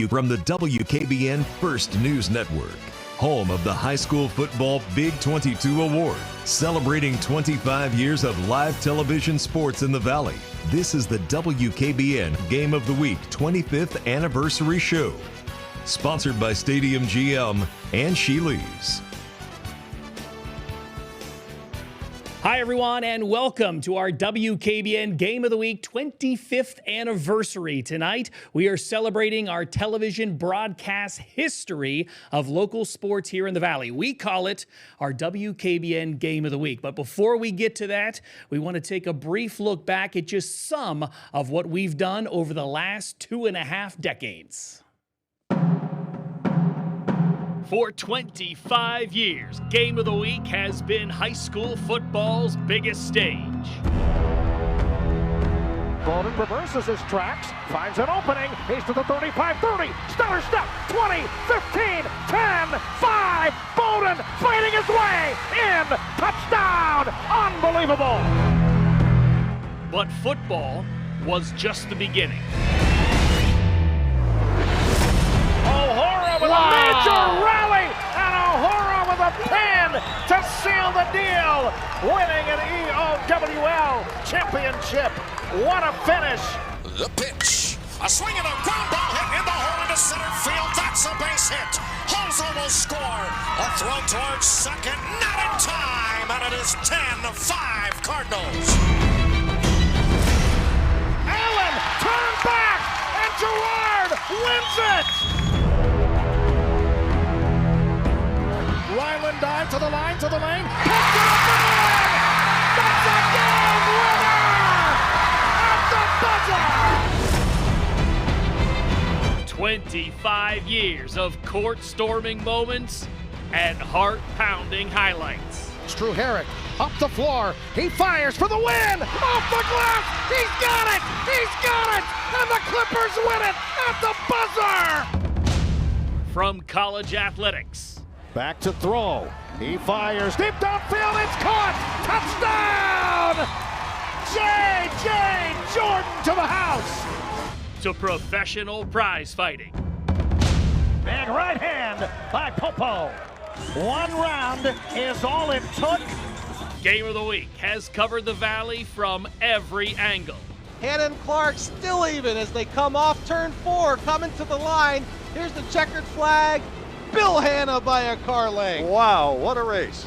From the WKBN First News Network, home of the High School Football Big 22 Award, celebrating 25 years of live television sports in the Valley. This is the WKBN Game of the Week 25th Anniversary Show, sponsored by Stadium GM and Sheely's. Hi, everyone, and welcome to our WKBN Game of the Week 25th anniversary. Tonight, we are celebrating our television broadcast history of local sports here in the Valley. We call it our WKBN Game of the Week. But before we get to that, we want to take a brief look back at just some of what we've done over the last 2.5 decades. For 25 years, Game of the Week has been high school football's biggest stage. Bowden reverses his tracks, finds an opening, he's to the 35-30, stutter step, 20, 15, 10, 5, Bowden fighting his way in, touchdown, unbelievable! But football was just the beginning. O'Hara with a major rally, and O'Hara with a pin to seal the deal, winning an EOWL championship. What a finish! The pitch, a swing and a ground ball hit in the hole into center field. That's a base hit. Hulls almost score. A throw towards second, not in time, and it is 10-5 Cardinals. Allen turned back, and Gerard wins it. Ryland dive to the line, to the lane, picked it up and in! That's a game winner at the buzzer! 25 years of court-storming moments and heart-pounding highlights. It's Drew Herrick up the floor. He fires for the win! Off the glass! He's got it! He's got it! And the Clippers win it at the buzzer! From college athletics. Back to throw. He fires deep downfield. It's caught. Touchdown! J.J. Jordan to the house. To professional prize fighting. Big right hand by Popo. One round is all it took. Game of the Week has covered the Valley from every angle. Hannah and Clark still even as they come off turn 4, coming to the line. Here's the checkered flag. Bill Hannah by a car length. Wow, what a race.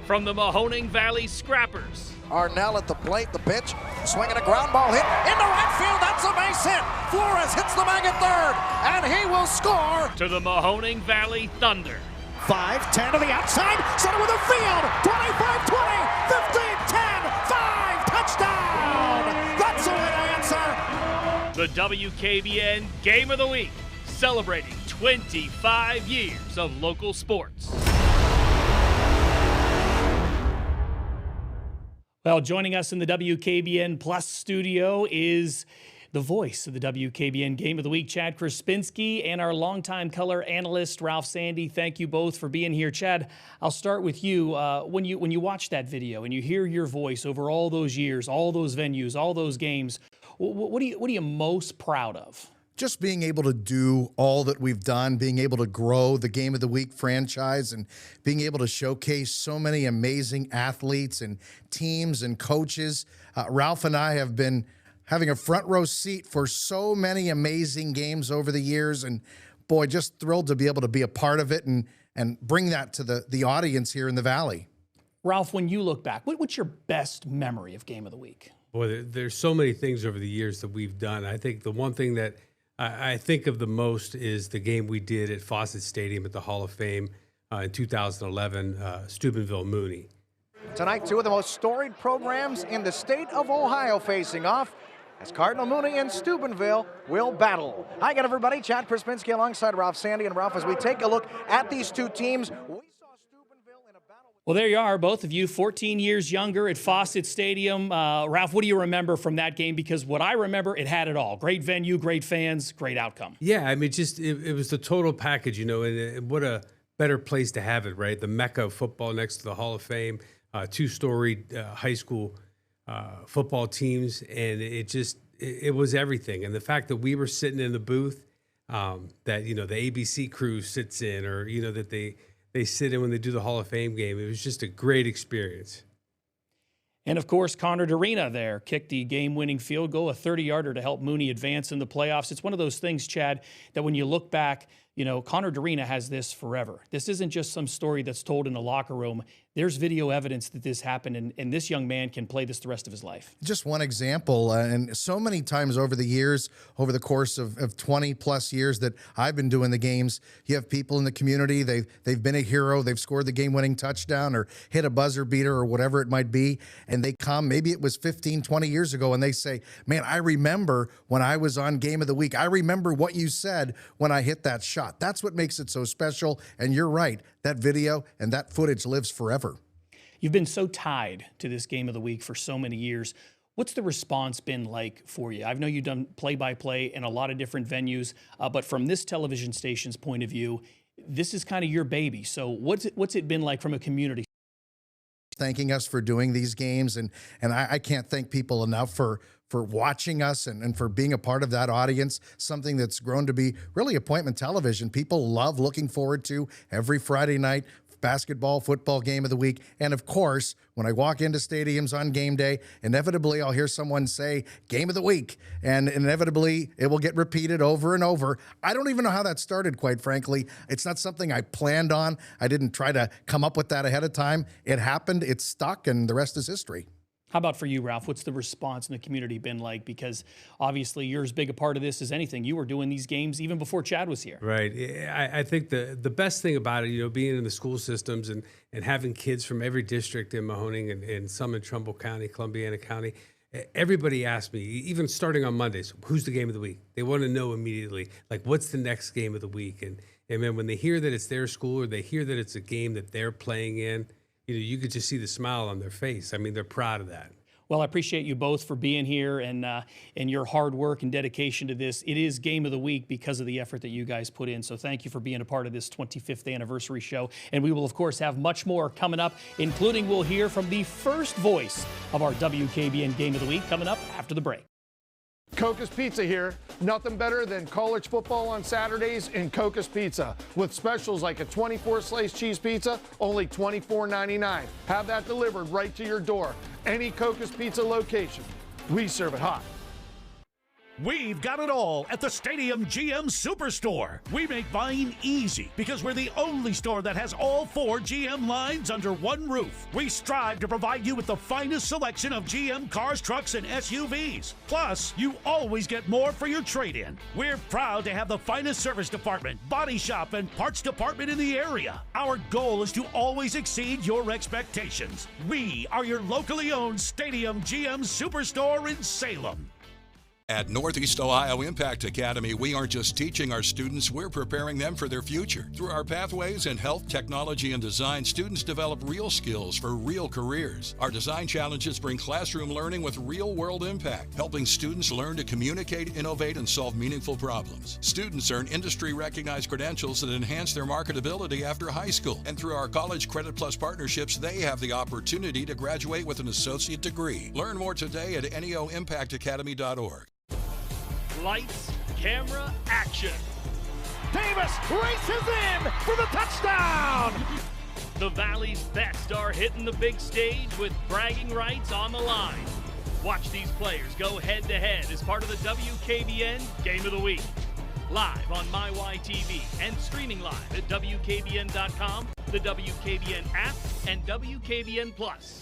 From the Mahoning Valley Scrappers. Arnell at the plate, the pitch, swinging a ground ball hit into right field. That's a base hit. Flores hits the bag at third, and he will score. To the Mahoning Valley Thunder. 5-10 to the outside, center with a field. 25-20, 15-10, 5, touchdown. That's the way to answer. The WKBN Game of the Week, celebrating 25 years of local sports. Well, joining us in the WKBN Plus studio is the voice of the WKBN Game of the Week, Chad Krasinski, and our longtime color analyst, Ralph Sandy. Thank you both for being here. Chad, I'll start with you. When you watch that video and you hear your voice over all those years, all those venues, all those games, what are you most proud of? Just being able to do all that we've done, being able to grow the Game of the Week franchise and being able to showcase so many amazing athletes and teams and coaches. Ralph and I have been having a front row seat for so many amazing games over the years. And boy, just thrilled to be able to be a part of it and bring that to the audience here in the Valley. Ralph, when you look back, what's your best memory of Game of the Week? Boy, there's so many things over the years that we've done. I think the one thing that I think of the most is the game we did at Fawcett Stadium at the Hall of Fame in 2011, Steubenville Mooney. Tonight, two of the most storied programs in the state of Ohio facing off as Cardinal Mooney and Steubenville will battle. Hi again, everybody. Chad Krasinski alongside Ralph Sandy. And Ralph, as we take a look at these two teams, we saw Steubenville in a battle. Well, there you are, both of you, 14 years younger at Fawcett Stadium. Ralph, what do you remember from that game? Because what I remember, it had it all. Great venue, great fans, great outcome. Yeah, I mean, it was the total package, you know, and what a better place to have it, right? The Mecca of football next to the Hall of Fame, two-storied high school football teams, and it just it was everything. And the fact that we were sitting in the booth, that, you know, the ABC crew sits in, or, you know, that they sit in when they do the Hall of Fame game. It was just a great experience. And of course, Connor Dorina there kicked the game-winning field goal, a 30-yarder to help Mooney advance in the playoffs. It's one of those things, Chad, that when you look back, you know, Connor Dorina has this forever. This isn't just some story that's told in a locker room. There's video evidence that this happened, and this young man can play this the rest of his life. Just one example, and so many times over the years, over the course of 20-plus years that I've been doing the games, you have people in the community, they've been a hero, they've scored the game-winning touchdown or hit a buzzer beater or whatever it might be, and they come, maybe it was 15, 20 years ago, and they say, man, I remember when I was on Game of the Week. I remember what you said when I hit that shot. That's what makes it so special, and you're right, that video and that footage lives forever. You've been so tied to this Game of the Week for so many years. What's the response been like for you? I know you've done play-by-play in a lot of different venues, but from this television station's point of view, this is kind of your baby. So what's it been like from a community? Thanking us for doing these games, and I can't thank people enough for watching us and for being a part of that audience, something that's grown to be really appointment television. People love looking forward to every Friday night basketball, football game of the week. And of course, when I walk into stadiums on game day, inevitably I'll hear someone say game of the week, and inevitably it will get repeated over and over. I don't even know how that started, quite frankly. It's not something I planned on. I didn't try to come up with that ahead of time. It happened, it's stuck, and the rest is history. How about for you, Ralph? What's the response in the community been like? Because obviously you're as big a part of this as anything. You were doing these games even before Chad was here. Right. I think the best thing about it, you know, being in the school systems and having kids from every district in Mahoning and some in Trumbull County, Columbiana County, everybody asks me, even starting on Mondays, who's the game of the week? They want to know immediately, like, what's the next game of the week? And then when they hear that it's their school, or they hear that it's a game that they're playing in, you know, you could just see the smile on their face. I mean, they're proud of that. Well, I appreciate you both for being here and your hard work and dedication to this. It is Game of the Week because of the effort that you guys put in. So thank you for being a part of this 25th anniversary show. And we will, of course, have much more coming up, including we'll hear from the first voice of our WKBN Game of the Week coming up after the break. Coca's Pizza here. Nothing better than college football on Saturdays in Coca's Pizza. With specials like a 24-slice cheese pizza, only $24.99. Have that delivered right to your door. Any Coca's Pizza location. We serve it hot. We've got it all at the Stadium GM Superstore. We make buying easy because we're the only store that has all 4 GM lines under one roof. We strive to provide you with the finest selection of GM cars, trucks, and SUVs. Plus, you always get more for your trade-in. We're proud to have the finest service department, body shop, and parts department in the area. Our goal is to always exceed your expectations. We are your locally owned Stadium GM Superstore in Salem. At Northeast Ohio Impact Academy, we aren't just teaching our students, we're preparing them for their future. Through our pathways in health, technology, and design, students develop real skills for real careers. Our design challenges bring classroom learning with real-world impact, helping students learn to communicate, innovate, and solve meaningful problems. Students earn industry-recognized credentials that enhance their marketability after high school. And through our College Credit Plus partnerships, they have the opportunity to graduate with an associate degree. Learn more today at neoimpactacademy.org. Lights, camera, action. Davis races in for the touchdown. The Valley's best are hitting the big stage with bragging rights on the line. Watch these players go head-to-head as part of the WKBN Game of the Week. Live on MyYTV and streaming live at WKBN.com, the WKBN app, and WKBN Plus.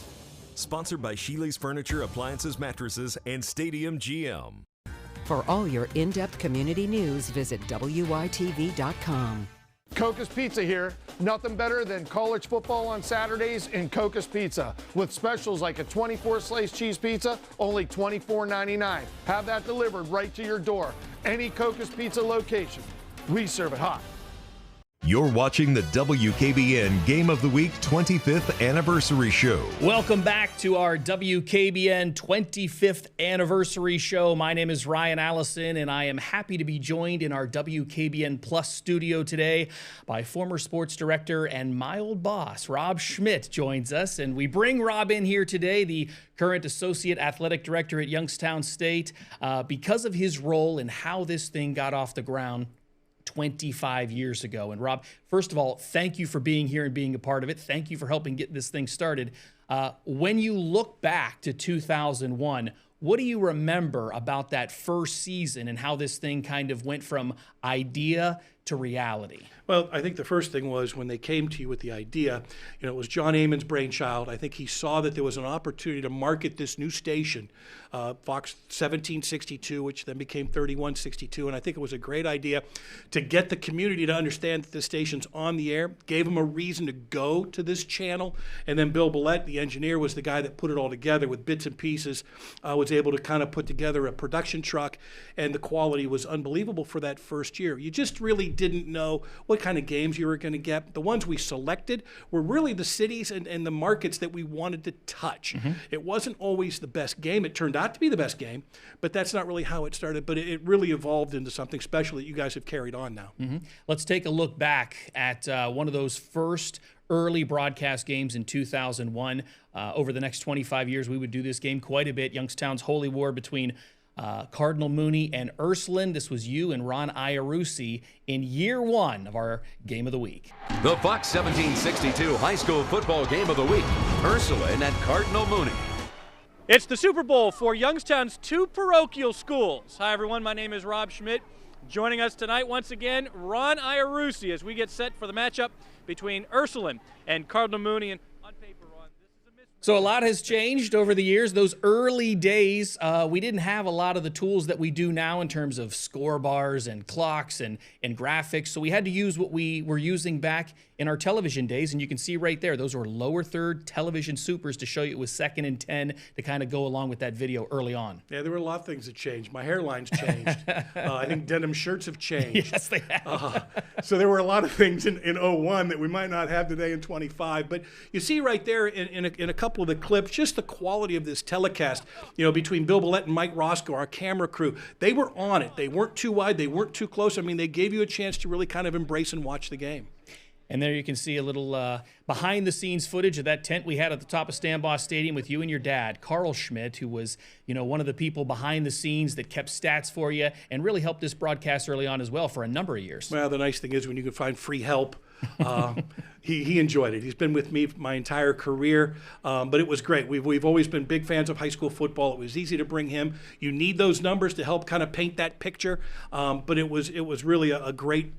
Sponsored by Sheely's Furniture, Appliances, Mattresses, and Stadium GM. For all your in-depth community news, visit WYTV.com. Coca's Pizza here. Nothing better than college football on Saturdays in Coca's Pizza. With specials like a 24-slice cheese pizza, only $24.99. Have that delivered right to your door. Any Coca's Pizza location. We serve it hot. You're watching the WKBN Game of the Week 25th Anniversary Show. Welcome back to our WKBN 25th Anniversary Show. My name is Ryan Allison, and I am happy to be joined in our WKBN Plus studio today by former sports director and my old boss, Rob Schmidt, joins us. And we bring Rob in here today, the current Associate Athletic Director at Youngstown State, because of his role in how this thing got off the ground 25 years ago. And Rob, first of all, thank you for being here and being a part of it. Thank you for helping get this thing started. When you look back to 2001, what do you remember about that first season and how this thing kind of went from idea to reality? Well, I think the first thing was when they came to you with the idea, it was John Amon's brainchild. I think he saw that there was an opportunity to market this new station, Fox 1762, which then became 3162. And I think it was a great idea to get the community to understand that the station's on the air, gave them a reason to go to this channel. And then Bill Billette, the engineer, was the guy that put it all together with bits and pieces, was able to kind of put together a production truck, and the quality was unbelievable for that first year. You just really didn't know what kind of games you were going to get. The ones we selected were really the cities and the markets that we wanted to touch. Mm-hmm. It wasn't always the best game. It turned out to be the best game, but that's not really how it started. But it really evolved into something special that you guys have carried on now. Mm-hmm. Let's take a look back at one of those first early broadcast games in 2001. Over the next 25 years, we would do this game quite a bit. Youngstown's Holy War between Cardinal Mooney and Ursuline. This was you and Ron Iarussi in year one of our Game of the Week. The Fox 1762 High School Football Game of the Week, Ursuline and Cardinal Mooney. It's the Super Bowl for Youngstown's two parochial schools. Hi everyone, my name is Rob Schmidt. Joining us tonight once again, Ron Iarussi, as we get set for the matchup between Ursuline and Cardinal Mooney. And on paper, Ron, this is a mismatch. So a lot has changed over the years. Those early days, we didn't have a lot of the tools that we do now in terms of score bars and clocks and graphics. So we had to use what we were using back in our television days. And you can see right there, those were lower third television supers to show you it was 2nd and 10 to kind of go along with that video early on. Yeah, there were a lot of things that changed. My hairline's changed. I think denim shirts have changed. Yes, they have. So there were a lot of things in 01 that we might not have today in 25. But you see right there in a couple of the clips, just the quality of this telecast, between Bill Billette and Mike Roscoe, our camera crew, they were on it. They weren't too wide. They weren't too close. I mean, they gave you a chance to really kind of embrace and watch the game. And there you can see a little behind-the-scenes footage of that tent we had at the top of Stambaugh Stadium with you and your dad, Carl Schmidt, who was, one of the people behind the scenes that kept stats for you and really helped this broadcast early on as well for a number of years. Well, the nice thing is when you can find free help, he enjoyed it. He's been with me my entire career, but it was great. We've always been big fans of high school football. It was easy to bring him. You need those numbers to help kind of paint that picture, but it was really a great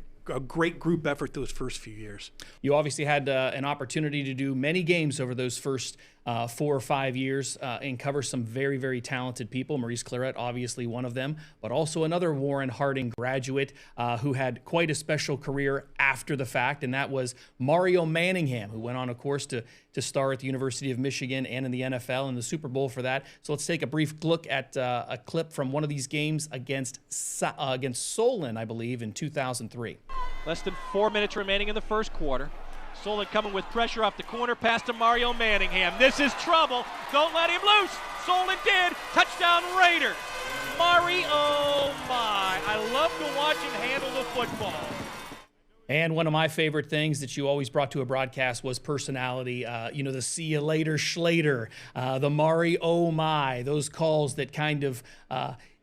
group effort those first few years. You obviously had an opportunity to do many games over those first 4 or 5 years and cover some very, very talented people. Maurice Claret, obviously one of them, but also another Warren Harding graduate who had quite a special career after the fact, and that was Mario Manningham, who went on, of course, to star at the University of Michigan and in the NFL and the Super Bowl for that. So let's take a brief look at a clip from one of these games against Solon, I believe, in 2003. Less than 4 minutes remaining in the first quarter. Solon coming with pressure off the corner, pass to Mario Manningham. This is trouble. Don't let him loose. Solon did. Touchdown Raiders. Mari, oh my. I love to watch him handle the football. And one of my favorite things that you always brought to a broadcast was personality. The see you later Schlater, the Mari, oh my, those calls that kind of,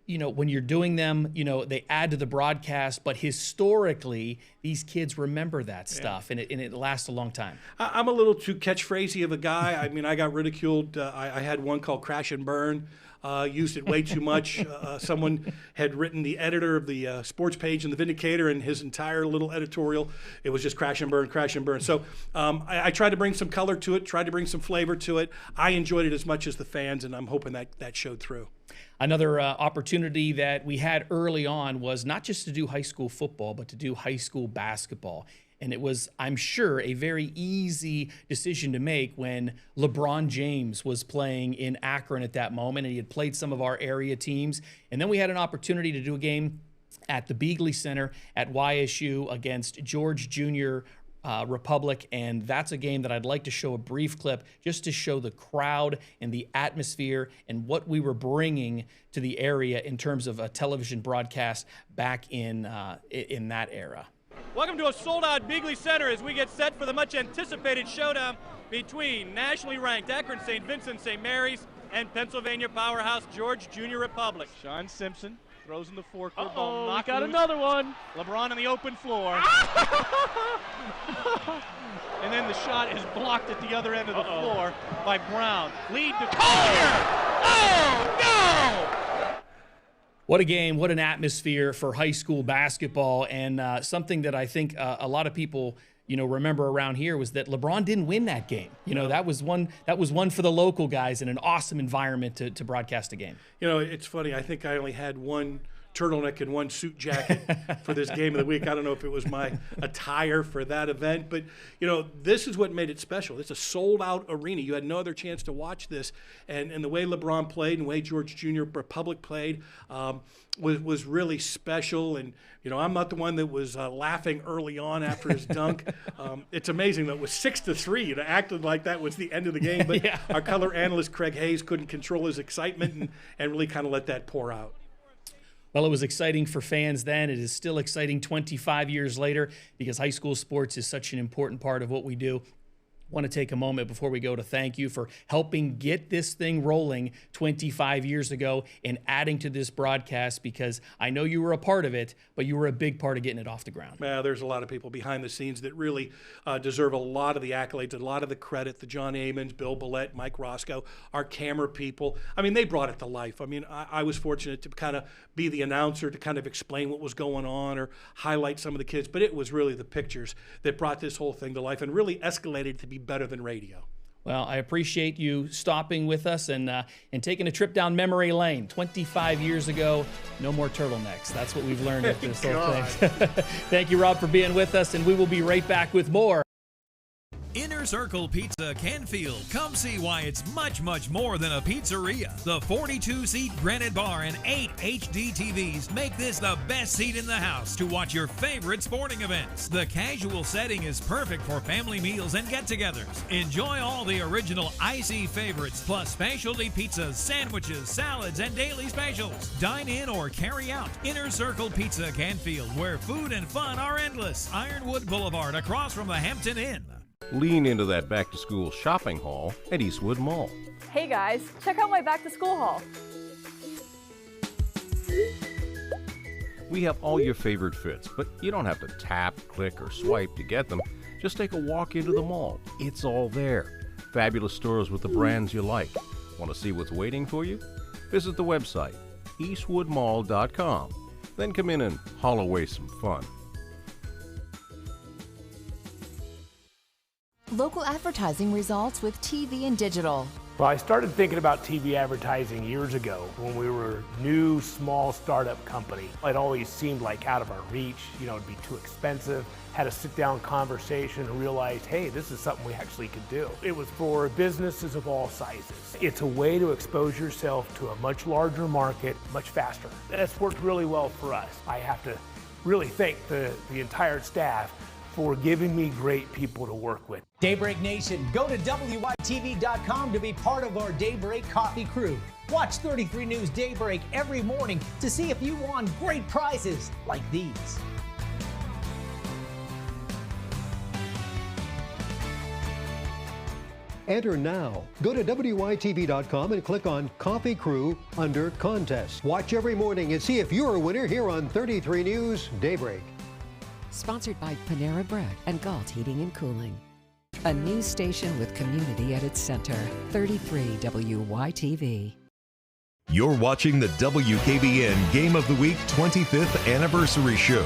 when you're doing them, they add to the broadcast, but historically, these kids remember that stuff, and it lasts a long time. I'm a little too catchphrasy of a guy. I mean, I got ridiculed. I had one called Crash and Burn. Used it way too much. Someone had written the editor of the sports page in the Vindicator, and his entire little editorial, it was just crash and burn, crash and burn. So I tried to bring some color to it, tried to bring some flavor to it. I enjoyed it as much as the fans, and I'm hoping that showed through. Another opportunity that we had early on was not just to do high school football, but to do high school basketball. And it was, I'm sure, a very easy decision to make when LeBron James was playing in Akron at that moment, and he had played some of our area teams. And then we had an opportunity to do a game at the Beagley Center at YSU against George Junior Republic, and that's a game that I'd like to show a brief clip just to show the crowd and the atmosphere and what we were bringing to the area in terms of a television broadcast back in that era. Welcome to a sold-out Beagley Center as we get set for the much-anticipated showdown between nationally ranked Akron St. Vincent St. Mary's and Pennsylvania powerhouse George Junior Republic. Sean Simpson throws in the four curveball. Knock got loose. another one. LeBron on the open floor. And then the shot is blocked at the other end of the floor by Brown. Lead to Collier. Oh, no! What a game, what an atmosphere for high school basketball, and something that I think a lot of people remember around here was that LeBron didn't win that game. That was one for the local guys and an awesome environment to broadcast a game. It's funny. I think I only had one turtleneck and one suit jacket for this game of the week. I don't know if it was my attire for that event, but this is what made it special. It's a sold-out arena. You had no other chance to watch this, and the way LeBron played and the way George Junior Republic played was really special. And I'm not the one that was laughing early on after his dunk. It's amazing that it was 6-3. Acted like that was the end of the game, but Yeah. Our color analyst Craig Hayes couldn't control his excitement and really kind of let that pour out. Well, it was exciting for fans then. It is still exciting 25 years later because high school sports is such an important part of what we do. I want to take a moment before we go to thank you for helping get this thing rolling 25 years ago and adding to this broadcast, because I know you were a part of it, but you were a big part of getting it off the ground. There's a lot of people behind the scenes that really deserve a lot of the accolades, a lot of the credit. The John Amons, Bill Billette, Mike Roscoe, our camera people. They brought it to life. I was fortunate to kind of be the announcer to kind of explain what was going on or highlight some of the kids, but it was really the pictures that brought this whole thing to life and really escalated to be better than radio. Well, I appreciate you stopping with us and taking a trip down memory lane. 25 years ago, no more turtlenecks. That's what we've learned with this whole thing. Thank you, Rob, for being with us, and we will be right back with more. Inner Circle Pizza Canfield. Come see why it's much, much more than a pizzeria. The 42-seat granite bar and 8 HD TVs make this the best seat in the house to watch your favorite sporting events. The casual setting is perfect for family meals and get-togethers. Enjoy all the original icy favorites, plus specialty pizzas, sandwiches, salads, and daily specials. Dine in or carry out. Inner Circle Pizza Canfield, where food and fun are endless. Ironwood Boulevard, across from the Hampton Inn. Lean into that back-to-school shopping haul at Eastwood Mall. Hey guys, check out my back-to-school haul. We have all your favorite fits, but you don't have to tap, click, or swipe to get them. Just take a walk into the mall. It's all there. Fabulous stores with the brands you like. Want to see what's waiting for you? Visit the website, eastwoodmall.com. Then come in and haul away some fun. Local advertising results with TV and digital. Well, I started thinking about TV advertising years ago when we were a new, small startup company. It always seemed like out of our reach, it'd be too expensive. Had a sit-down conversation and realized, hey, this is something we actually could do. It was for businesses of all sizes. It's a way to expose yourself to a much larger market, much faster. That's worked really well for us. I have to really thank the entire staff for giving me great people to work with. Daybreak Nation, go to WYTV.com to be part of our Daybreak Coffee crew. Watch 33 News Daybreak every morning to see if you won great prizes like these. Enter now. Go to WYTV.com and click on Coffee Crew under Contest. Watch every morning and see if you're a winner here on 33 News Daybreak. Sponsored by Panera Bread and Galt Heating and Cooling. A news station with community at its center. 33 WYTV. You're watching the WKBN Game of the Week 25th Anniversary Show.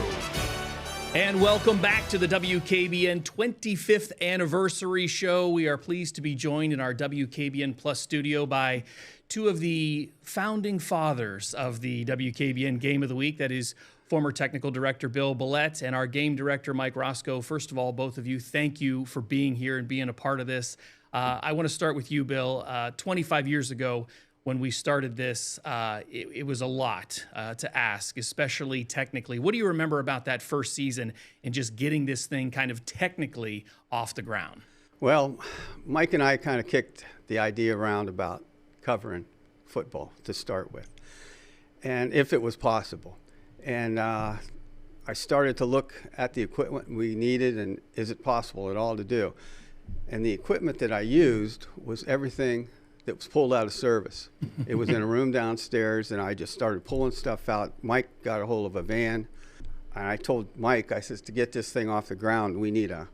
And welcome back to the WKBN 25th Anniversary Show. We are pleased to be joined in our WKBN Plus studio by two of the founding fathers of the WKBN Game of the Week. That is former technical director Bill Billette and our game director Mike Roscoe. First of all, both of you, thank you for being here and being a part of this. I want to start with you, Bill. 25 years ago, when we started this, it was a lot to ask, especially technically. What do you remember about that first season and just getting this thing kind of technically off the ground? Well, Mike and I kind of kicked the idea around about covering football to start with, and if it was possible. And I started to look at the equipment we needed and is it possible at all to do. And the equipment that I used was everything that was pulled out of service. It was in a room downstairs, and I just started pulling stuff out. Mike got a hold of a van, and I told Mike, I says, to get this thing off the ground, we need a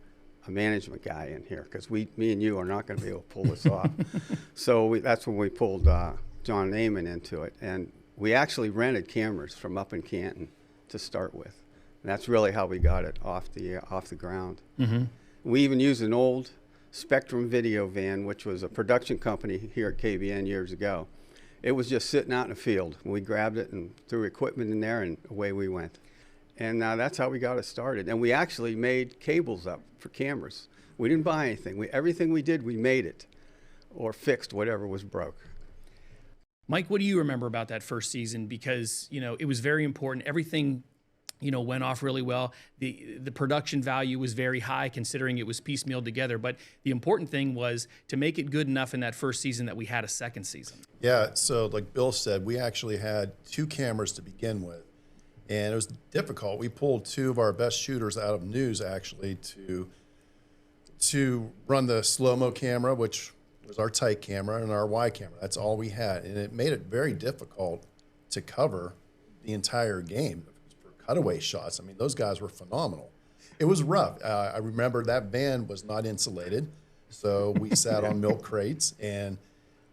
management guy in here, because me and you are not going to be able to pull this off. So that's when we pulled John Naaman into it, and we actually rented cameras from up in Canton to start with. And that's really how we got it off the ground. Mm-hmm. We even used an old Spectrum video van, which was a production company here at KBN years ago. It was just sitting out in the field. We grabbed it and threw equipment in there, and away we went. And that's how we got it started. And we actually made cables up for cameras. We didn't buy anything. Everything we did, we made it or fixed whatever was broke. Mike, what do you remember about that first season? Because, it was very important. Everything went off really well. The production value was very high considering it was piecemealed together. But the important thing was to make it good enough in that first season that we had a second season. Yeah, so like Bill said, we actually had 2 cameras to begin with. And it was difficult. We pulled 2 of our best shooters out of news actually to run the slow-mo camera, which was our tight camera, and our wide camera. That's all we had. And it made it very difficult to cover the entire game. Cutaway shots. I mean, those guys were phenomenal. It was rough. I remember that van was not insulated, so we sat on milk crates, and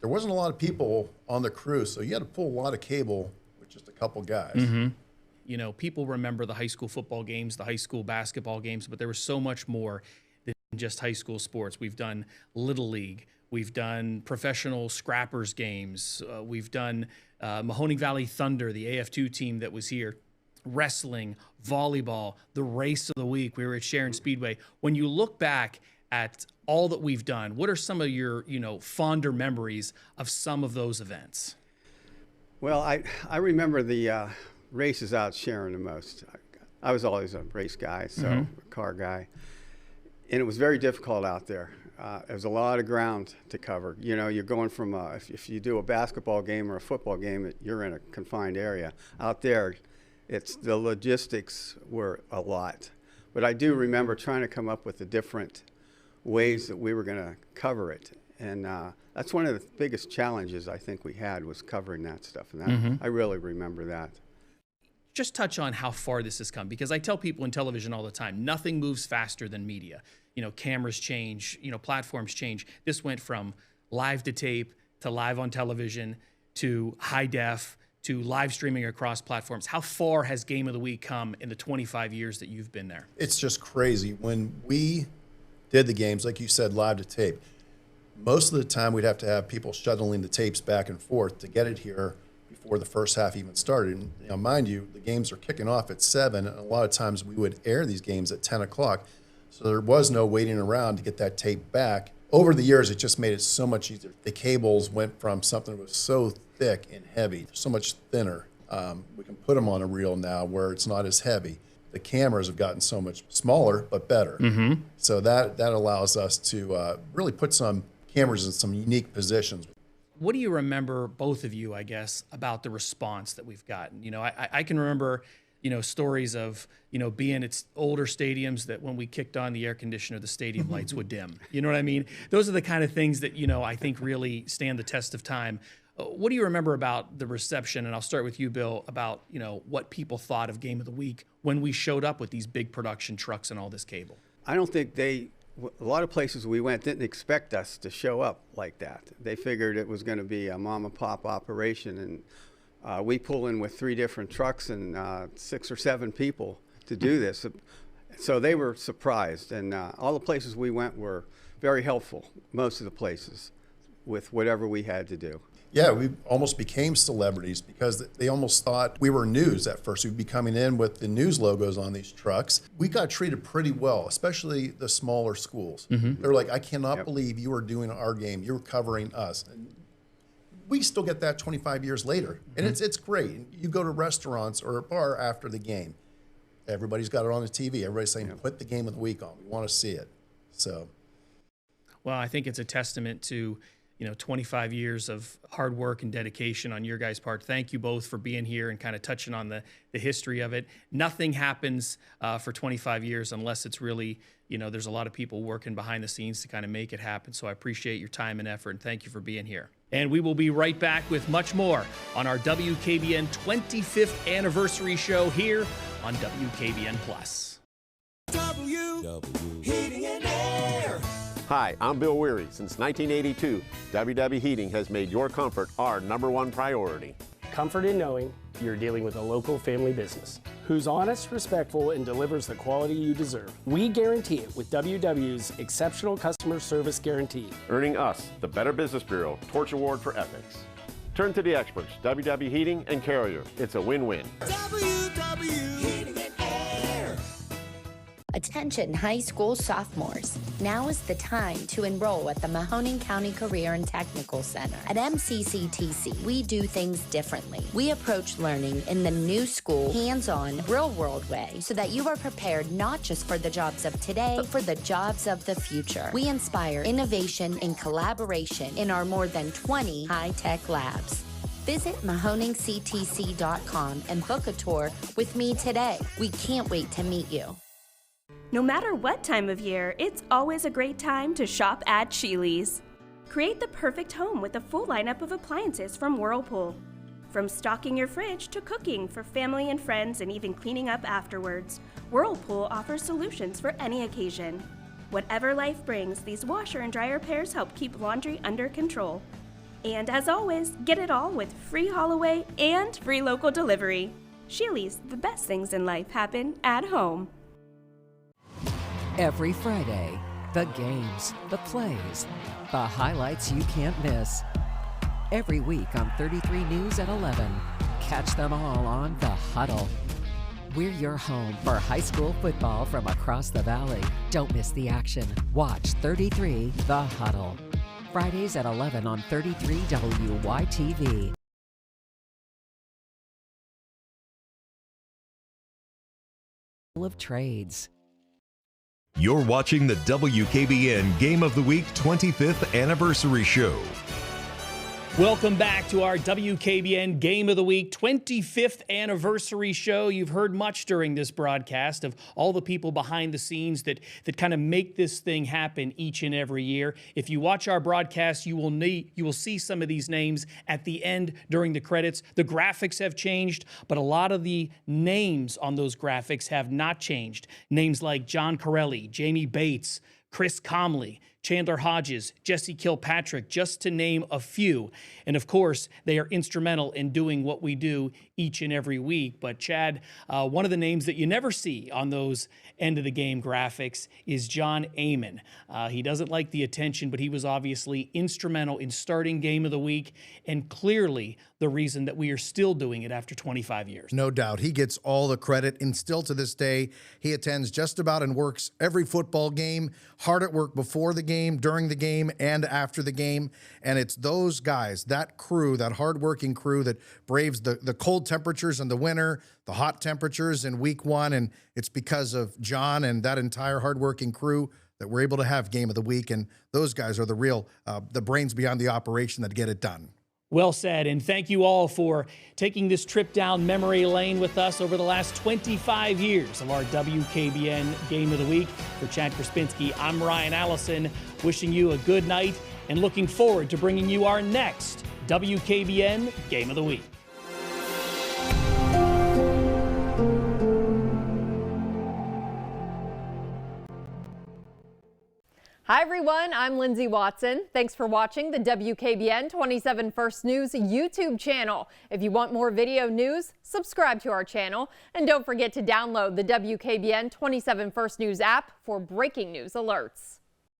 there wasn't a lot of people on the crew, so you had to pull a lot of cable with just a couple guys. Mm-hmm. People remember the high school football games, the high school basketball games, but there was so much more than just high school sports. We've done Little League. We've done professional scrappers games. We've done Mahoning Valley Thunder, the AF2 team that was here. Wrestling, volleyball, the race of the week. We were at Sharon Speedway. When you look back at all that we've done, what are some of your, fonder memories of some of those events? Well, I remember the races out Sharon the most. I was always a race guy, so a car guy. And it was very difficult out there. There was a lot of ground to cover. You're going from, if you do a basketball game or a football game, you're in a confined area. Out there, the logistics were a lot. But I do remember trying to come up with the different ways that we were going to cover it. And that's one of the biggest challenges I think we had, was covering that stuff. And I really remember that. Just touch on how far this has come, because I tell people in television all the time, nothing moves faster than media. Cameras change, platforms change. This went from live to tape to live on television to high def to live streaming across platforms. How far has Game of the Week come in the 25 years that you've been there? It's just crazy. When we did the games, like you said, live to tape, most of the time we'd have to have people shuttling the tapes back and forth to get it here before the first half even started. And, mind you, the games are kicking off at 7, and a lot of times we would air these games at 10 o'clock. So there was no waiting around to get that tape back. Over the years, it just made it so much easier. The cables went from something that was so thick and heavy, so much thinner. We can put them on a reel now where it's not as heavy. The cameras have gotten so much smaller, but better. So that allows us to really put some cameras in some unique positions. What do you remember, both of you, I guess, about the response that we've gotten? I can remember, stories of, being at older stadiums that when we kicked on the air conditioner, the stadium lights would dim. You know what I mean? Those are the kind of things that, I think really stand the test of time. What do you remember about the reception? And I'll start with you, Bill, about, what people thought of Game of the Week when we showed up with these big production trucks and all this cable. I don't think a lot of places we went didn't expect us to show up like that. They figured it was going to be a mom and pop operation, and we pull in with 3 different trucks and 6 or 7 people to do this. So they were surprised, and all the places we went were very helpful, most of the places, with whatever we had to do. Yeah, we almost became celebrities because they almost thought we were news at first. We'd be coming in with the news logos on these trucks. We got treated pretty well, especially the smaller schools. They're like, I cannot believe you are doing our game. You're covering us. And we still get that 25 years later, and it's great. You go to restaurants or a bar after the game, everybody's got it on the TV. Everybody's saying, put the game of the week on. We want to see it. So, well, I think it's a testament to 25 years of hard work and dedication on your guys' part. Thank you both for being here and kind of touching on the history of it. Nothing happens for 25 years unless it's really, there's a lot of people working behind the scenes to kind of make it happen. So I appreciate your time and effort, and thank you for being here. And we will be right back with much more on our WKBN 25th anniversary show here on WKBN+. Heating and Air. Hi, I'm Bill Weary. Since 1982, WW Heating has made your comfort our #1 priority. Comfort in knowing you're dealing with a local family business who's honest, respectful, and delivers the quality you deserve. We guarantee it with WW's exceptional customer service guarantee, earning us the Better Business Bureau Torch Award for Ethics. Turn to the experts, WW Heating and Carrier. It's a win-win. WW Heating and Air. Attention high school sophomores. Now is the time to enroll at the Mahoning County Career and Technical Center. At MCCTC, we do things differently. We approach learning in the new school, hands-on, real-world way so that you are prepared not just for the jobs of today, but for the jobs of the future. We inspire innovation and collaboration in our more than 20 high-tech labs. Visit MahoningCTC.com and book a tour with me today. We can't wait to meet you. No matter what time of year, it's always a great time to shop at Sheely's. Create the perfect home with a full lineup of appliances from Whirlpool. From stocking your fridge to cooking for family and friends and even cleaning up afterwards, Whirlpool offers solutions for any occasion. Whatever life brings, these washer and dryer pairs help keep laundry under control. And as always, get it all with free haul away and free local delivery. Sheely's, the best things in life happen at home. Every Friday, the games, the plays, the highlights you can't miss. Every week on 33 News at 11. Catch them all on The Huddle. We're your home for high school football from across the valley. Don't miss the action. Watch 33 The Huddle. Fridays at 11 on 33 WYTV. Of Trades. You're watching the WKBN Game of the Week 25th Anniversary Show. Welcome back to our WKBN Game of the Week 25th Anniversary Show. You've heard much during this broadcast of all the people behind the scenes that kind of make this thing happen each and every year. If you watch our broadcast, you will see some of these names at the end during the credits. The graphics have changed, but a lot of the names on those graphics have not changed. Names like John Corelli, Jamie Bates, Chris Comley, Chandler Hodges, Jesse Kilpatrick, just to name a few. And of course, they are instrumental in doing what we do each and every week. But Chad, one of the names that you never see on those end of the game graphics is John Amon. He doesn't like the attention, but he was obviously instrumental in starting Game of the Week and clearly the reason that we are still doing it after 25 years. No doubt. He gets all the credit, and still to this day, he attends just about and works every football game, hard at work before the game, during the game, and after the game. And it's those guys, that crew, that hardworking crew that braves the cold temperatures in the winter, the hot temperatures in week one, and it's because of John and that entire hardworking crew that we're able to have Game of the Week, and those guys are the real, the brains behind the operation that get it done. Well said, and thank you all for taking this trip down memory lane with us over the last 25 years of our WKBN Game of the Week. For Chad Krasinski, I'm Ryan Allison, wishing you a good night and looking forward to bringing you our next WKBN Game of the Week. Hi everyone, I'm Lindsay Watson. Thanks for watching the WKBN 27 First News YouTube channel. If you want more video news, subscribe to our channel. And don't forget to download the WKBN 27 First News app for breaking news alerts.